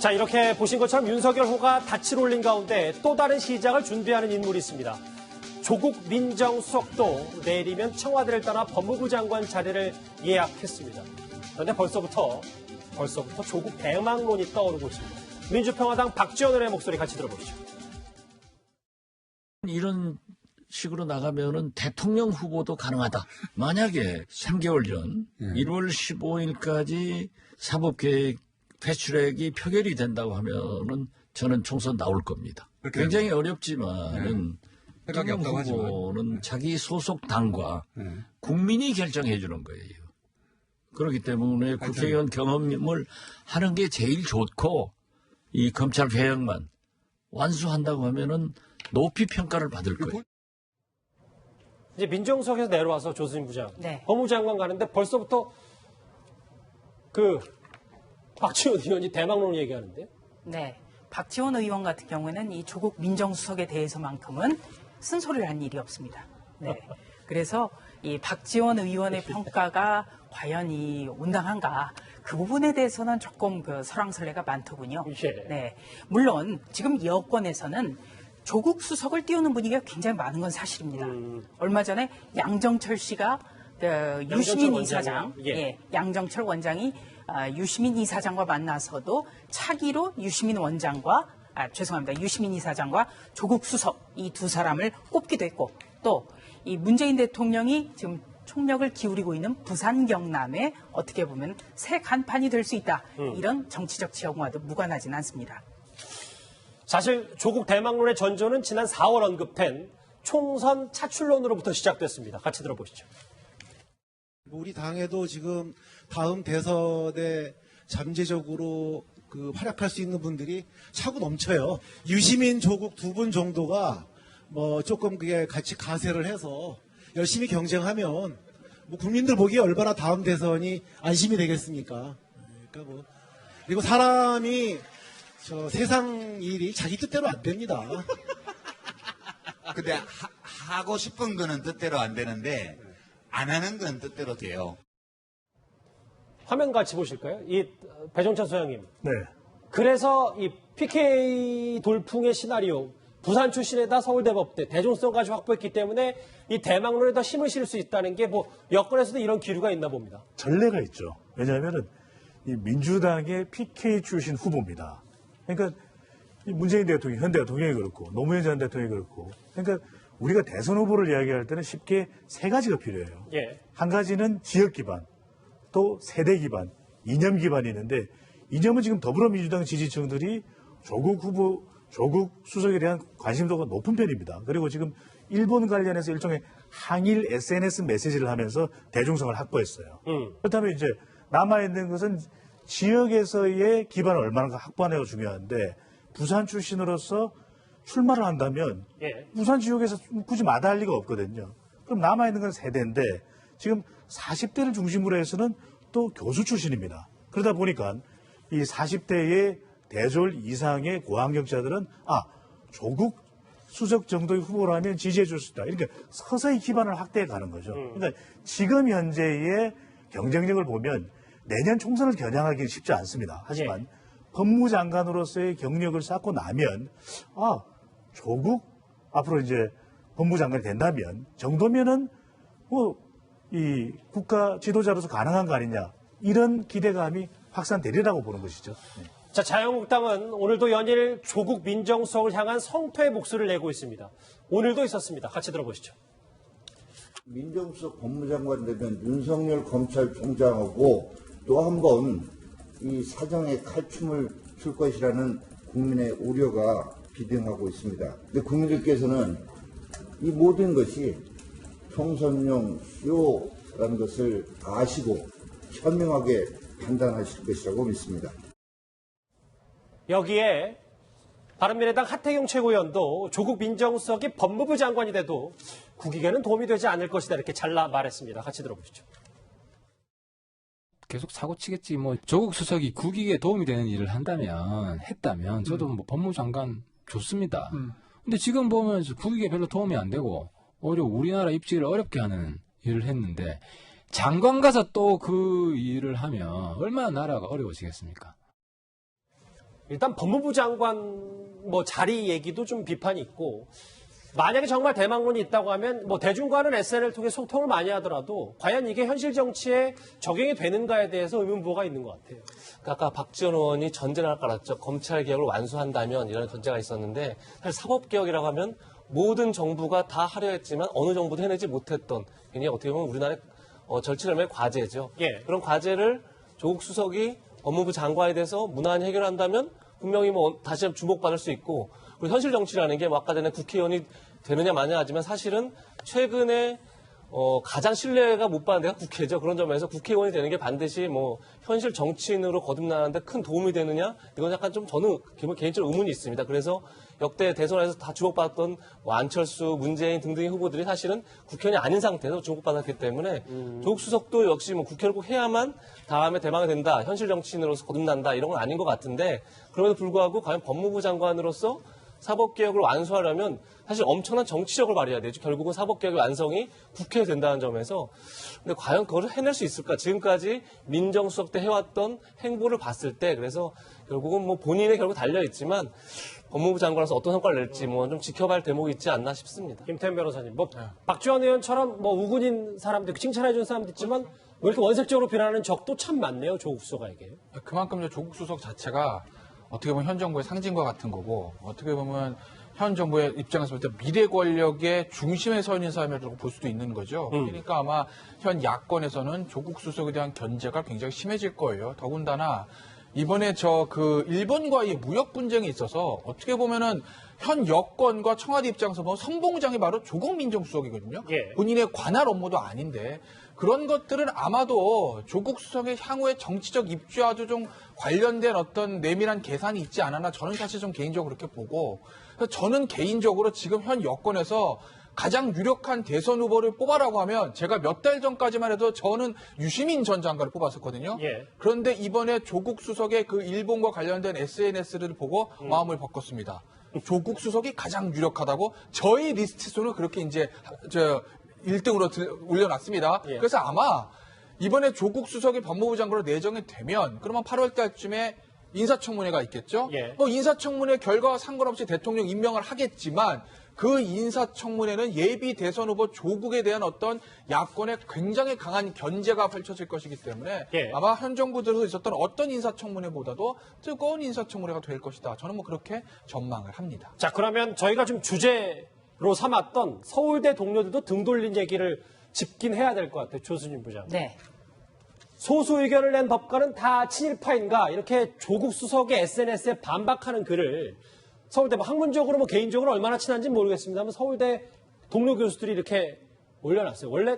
자, 이렇게 보신 것처럼 윤석열 호가 닻을 올린 가운데 또 다른 시작을 준비하는 인물이 있습니다. 조국 민정수석도 내일이면 청와대를 떠나 법무부 장관 자리를 예약했습니다. 그런데 벌써부터 조국 대망론이 떠오르고 있습니다. 민주평화당 박지원 의원의 목소리 같이 들어보시죠. 이런 식으로 나가면은 대통령 후보도 가능하다. 만약에 3개월 전 1월 15일까지 사법계획 패스트트랙이 표결이 된다고 하면은 저는 총선 나올 겁니다. 굉장히 어렵지만은 대통령 후보는 자기 소속 당과 국민이 결정해 주는 거예요. 그렇기 때문에 국회의원 경험을 하는 게 제일 좋고 이 검찰 개혁만 완수한다고 하면은 높이 평가를 받을 거예요. 이제 민정수석에서 내려와서 조수진 부장, 네. 법무부 장관 가는데 벌써부터 박지원 의원이 대망론 얘기하는데. 네. 박지원 의원 같은 경우에는 이 조국 민정수석에 대해서만큼은 쓴소리를 한 일이 없습니다. 네. 그래서 이 박지원 의원의 평가가 과연 이 온당한가 그 부분에 대해서는 조금 설왕설래가 많더군요. 예. 네. 물론 지금 여권에서는 조국 수석을 띄우는 분위기가 굉장히 많은 건 사실입니다. 얼마 전에 양정철 씨가 유시민 이사장, 예. 양정철 원장이 유시민 이사장과 만나서도 차기로 유시민 이사장과 조국 수석 이 두 사람을 꼽기도 했고 또 이 문재인 대통령이 지금 총력을 기울이고 있는 부산 경남에 어떻게 보면 새 간판이 될 수 있다. 이런 정치적 지형과도 무관하진 않습니다. 사실 조국 대망론의 전조는 지난 4월 언급된 총선 차출론으로부터 시작됐습니다. 같이 들어보시죠. 우리 당에도 지금 다음 대선에 잠재적으로 활약할 수 있는 분들이 차고 넘쳐요. 유시민, 조국 두 분 정도가 조금 그게 같이 가세를 해서 열심히 경쟁하면 국민들 보기에 얼마나 다음 대선이 안심이 되겠습니까? 그러니까 그리고 사람이 세상 일이 자기 뜻대로 안 됩니다. 근데 하고 싶은 거는 뜻대로 안 되는데 안 하는 건 뜻대로 돼요. 화면 같이 보실까요? 이 배종찬 소장님. 네. 그래서 이 PK 돌풍의 시나리오, 부산 출신에다 서울대법대, 대중성까지 확보했기 때문에 이 대망론에 더 힘을 실을 수 있다는 게 여권에서도 이런 기류가 있나 봅니다. 전례가 있죠. 왜냐하면은 이 민주당의 PK 출신 후보입니다. 그러니까 이 문재인 대통령, 현 대통령이 그렇고 노무현 전 대통령이 그렇고 그러니까 우리가 대선 후보를 이야기할 때는 쉽게 세 가지가 필요해요. 예. 한 가지는 지역 기반, 또 세대 기반, 이념 기반이 있는데 이념은 지금 더불어민주당 지지층들이 조국 수석에 대한 관심도가 높은 편입니다. 그리고 지금 일본 관련해서 일종의 항일 SNS 메시지를 하면서 대중성을 확보했어요. 그렇다면 이제 남아있는 것은 지역에서의 기반을 얼마나 확보하느냐가 중요한데 부산 출신으로서 출마를 한다면 예. 부산 지역에서 굳이 마다할 리가 없거든요. 그럼 남아있는 건 세대인데 지금 40대를 중심으로 해서는 또 교수 출신입니다. 그러다 보니까 이 40대의 대졸 이상의 고학력자들은 조국 수석 정도의 후보라면 지지해 줄 수 있다. 이렇게 서서히 기반을 확대해 가는 거죠. 그러니까 지금 현재의 경쟁력을 보면 내년 총선을 겨냥하기는 쉽지 않습니다. 하지만 법무장관으로서의 경력을 쌓고 나면 조국 앞으로 이제 법무장관이 된다면 정도면은 이 국가 지도자로서 가능한 거 아니냐 이런 기대감이 확산되리라고 보는 것이죠. 네. 자, 자유한국당은 오늘도 연일 조국 민정수석을 향한 성토의 목소리를 내고 있습니다. 오늘도 있었습니다. 같이 들어보시죠. 민정수석 법무장관 되면 윤석열 검찰총장하고 또 한 번 이 사정에 칼춤을 출 것이라는 국민의 우려가 비등하고 있습니다. 근데 국민들께서는 이 모든 것이 총선용 쇼라는 것을 아시고 현명하게 판단하실 것이라고 믿습니다. 여기에 바른미래당 하태경 최고위원도 조국 민정수석이 법무부 장관이 돼도 국익에는 도움이 되지 않을 것이다 이렇게 잘라 말했습니다. 같이 들어보시죠. 계속 사고치겠지. 조국 수석이 국익에 도움이 되는 일을 했다면 저도 법무장관 좋습니다. 근데 지금 보면 국익에 별로 도움이 안 되고 오히려 우리나라 입지를 어렵게 하는 일을 했는데 장관 가서 또 그 일을 하면 얼마나 나라가 어려워지겠습니까? 일단 법무부 장관 뭐 자리 얘기도 좀 비판이 있고 만약에 정말 대망론이 있다고 하면 뭐 대중과는 SNS를 통해 소통을 많이 하더라도 과연 이게 현실 정치에 적용이 되는가에 대해서 의문부호가 있는 것 같아요. 아까 박지원 의원이 전제를 하나 깔았죠. 검찰 개혁을 완수한다면 이런 전제가 있었는데 사실 사법개혁이라고 하면 모든 정부가 다 하려 했지만 어느 정부도 해내지 못했던 굉장히 어떻게 보면 우리나라의 절체절명의 과제죠. 예. 그런 과제를 조국 수석이 법무부 장관에 대해서 무난히 해결한다면 분명히 뭐 다시 한번 주목받을 수 있고 그리고 현실 정치라는 게 뭐 아까 전에 국회의원이 되느냐 마냐 하지만 사실은 최근에 가장 신뢰가 못 받는 데가 국회죠. 그런 점에서 국회의원이 되는 게 반드시 뭐 현실 정치인으로 거듭나는데 큰 도움이 되느냐 이건 약간 좀 저는 개인적으로 의문이 있습니다. 그래서 역대 대선에서 다 주목받았던 뭐 안철수, 문재인 등등의 후보들이 사실은 국회의원이 아닌 상태에서 주목받았기 때문에 조국 수석도 역시 뭐 국회를 꼭 해야만 다음에 대망이 된다, 현실 정치인으로서 거듭난다 이런 건 아닌 것 같은데 그럼에도 불구하고 과연 법무부 장관으로서 사법개혁을 완수하려면 사실 엄청난 정치력을 발휘해야 되죠. 결국은 사법개혁의 완성이 국회에 된다는 점에서. 근데 과연 그걸 해낼 수 있을까? 지금까지 민정수석 때 해왔던 행보를 봤을 때 그래서 결국은 뭐 본인에 결국 달려있지만 법무부 장관으로서 어떤 성과를 낼지 뭐 좀 지켜봐야 할 대목이 있지 않나 싶습니다. 김태현 변호사님, 뭐 박지원 의원처럼 뭐 우군인 사람들, 칭찬해준 사람도 있지만 왜 이렇게 원색적으로 비난하는 적도 참 많네요. 조국 수석에게. 그만큼 이제 조국 수석 자체가 어떻게 보면 현 정부의 상징과 같은 거고 어떻게 보면 현 정부의 입장에서 볼 때 미래 권력의 중심에 서 있는 사람이라고 볼 수도 있는 거죠. 그러니까 아마 현 야권에서는 조국 수석에 대한 견제가 굉장히 심해질 거예요. 더군다나 이번에 일본과의 무역 분쟁에 있어서 어떻게 보면은 현 여권과 청와대 입장에서 보면 선봉장이 바로 조국 민정수석이거든요. 예. 본인의 관할 업무도 아닌데 그런 것들은 아마도 조국 수석의 향후의 정치적 입지와도 좀 관련된 어떤 내밀한 계산이 있지 않았나 저는 사실 좀 개인적으로 그렇게 보고 그래서 저는 개인적으로 지금 현 여권에서 가장 유력한 대선 후보를 뽑아라고 하면 제가 몇 달 전까지만 해도 저는 유시민 전 장관을 뽑았었거든요. 예. 그런데 이번에 조국 수석의 그 일본과 관련된 SNS를 보고 마음을 바꿨습니다. 조국 수석이 가장 유력하다고 저희 리스트 수는 그렇게 이제 1등으로 올려놨습니다. 예. 그래서 아마 이번에 조국 수석이 법무부 장관으로 내정이 되면 그러면 8월 달쯤에 인사청문회가 있겠죠. 예. 인사청문회 결과와 상관없이 대통령 임명을 하겠지만 그 인사청문회는 예비 대선 후보 조국에 대한 어떤 야권의 굉장히 강한 견제가 펼쳐질 것이기 때문에 예. 아마 현 정부 들어서 있었던 어떤 인사청문회보다도 뜨거운 인사청문회가 될 것이다. 저는 뭐 그렇게 전망을 합니다. 자, 그러면 저희가 좀 주제로 삼았던 서울대 동료들도 등 돌린 얘기를 짚긴 해야 될 것 같아요. 조수진 부장. 네. 소수 의견을 낸 법관은 다 친일파인가 이렇게 조국 수석의 SNS에 반박하는 글을 서울대 뭐 학문적으로 뭐 개인적으로 얼마나 친한지 모르겠습니다만 서울대 동료 교수들이 이렇게 올려놨어요. 원래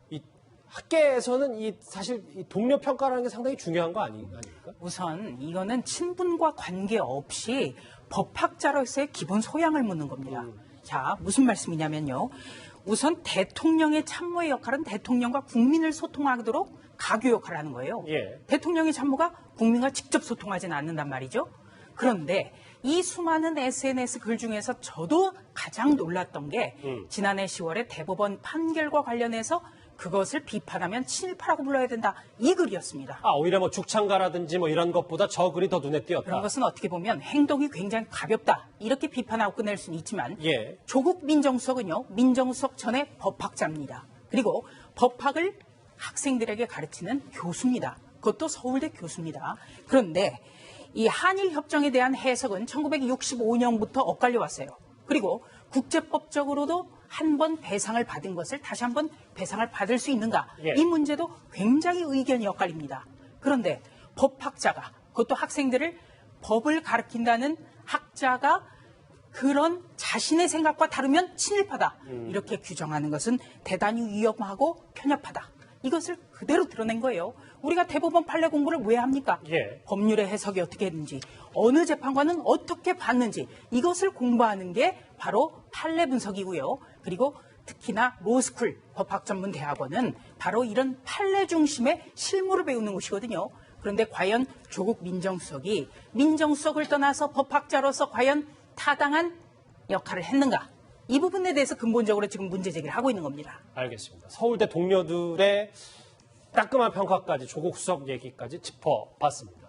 이 학계에서는 사실 이 동료 평가라는 게 상당히 중요한 거 아닙니까? 우선 이거는 친분과 관계없이 법학자로서의 기본 소양을 묻는 겁니다. 자, 무슨 말씀이냐면요. 우선 대통령의 참모의 역할은 대통령과 국민을 소통하도록 가교 역할을 하는 거예요. 예. 대통령의 참모가 국민과 직접 소통하지는 않는단 말이죠. 그런데 이 수많은 SNS 글 중에서 저도 가장 놀랐던 게 지난해 10월에 대법원 판결과 관련해서 그것을 비판하면 친일파라고 불러야 된다. 이 글이었습니다. 오히려 뭐 죽창가라든지 뭐 이런 것보다 저 글이 더 눈에 띄었다. 그런 것은 어떻게 보면 행동이 굉장히 가볍다. 이렇게 비판하고 끝낼 수는 있지만 예. 조국 민정수석은요. 민정수석 전에 법학자입니다. 그리고 법학을 학생들에게 가르치는 교수입니다. 그것도 서울대 교수입니다. 그런데 이 한일 협정에 대한 해석은 1965년부터 엇갈려 왔어요. 그리고 국제법적으로도 한 번 배상을 받은 것을 다시 한번 배상을 받을 수 있는가? 예. 이 문제도 굉장히 의견이 엇갈립니다. 그런데 법학자가 그것도 학생들을 법을 가르친다는 학자가 그런 자신의 생각과 다르면 친일파다. 이렇게 규정하는 것은 대단히 위험하고 편협하다. 이것을 그대로 드러낸 거예요. 우리가 대법원 판례 공부를 왜 합니까? 예. 법률의 해석이 어떻게 했는지, 어느 재판관은 어떻게 봤는지 이것을 공부하는 게 바로 판례 분석이고요. 그리고 특히나 로스쿨, 법학전문대학원은 바로 이런 판례 중심의 실무를 배우는 곳이거든요. 그런데 과연 조국 민정수석이 민정수석을 떠나서 법학자로서 과연 타당한 역할을 했는가? 이 부분에 대해서 근본적으로 지금 문제 제기를 하고 있는 겁니다. 알겠습니다. 서울대 동료들의 따끔한 평가까지 조국 수석 얘기까지 짚어봤습니다.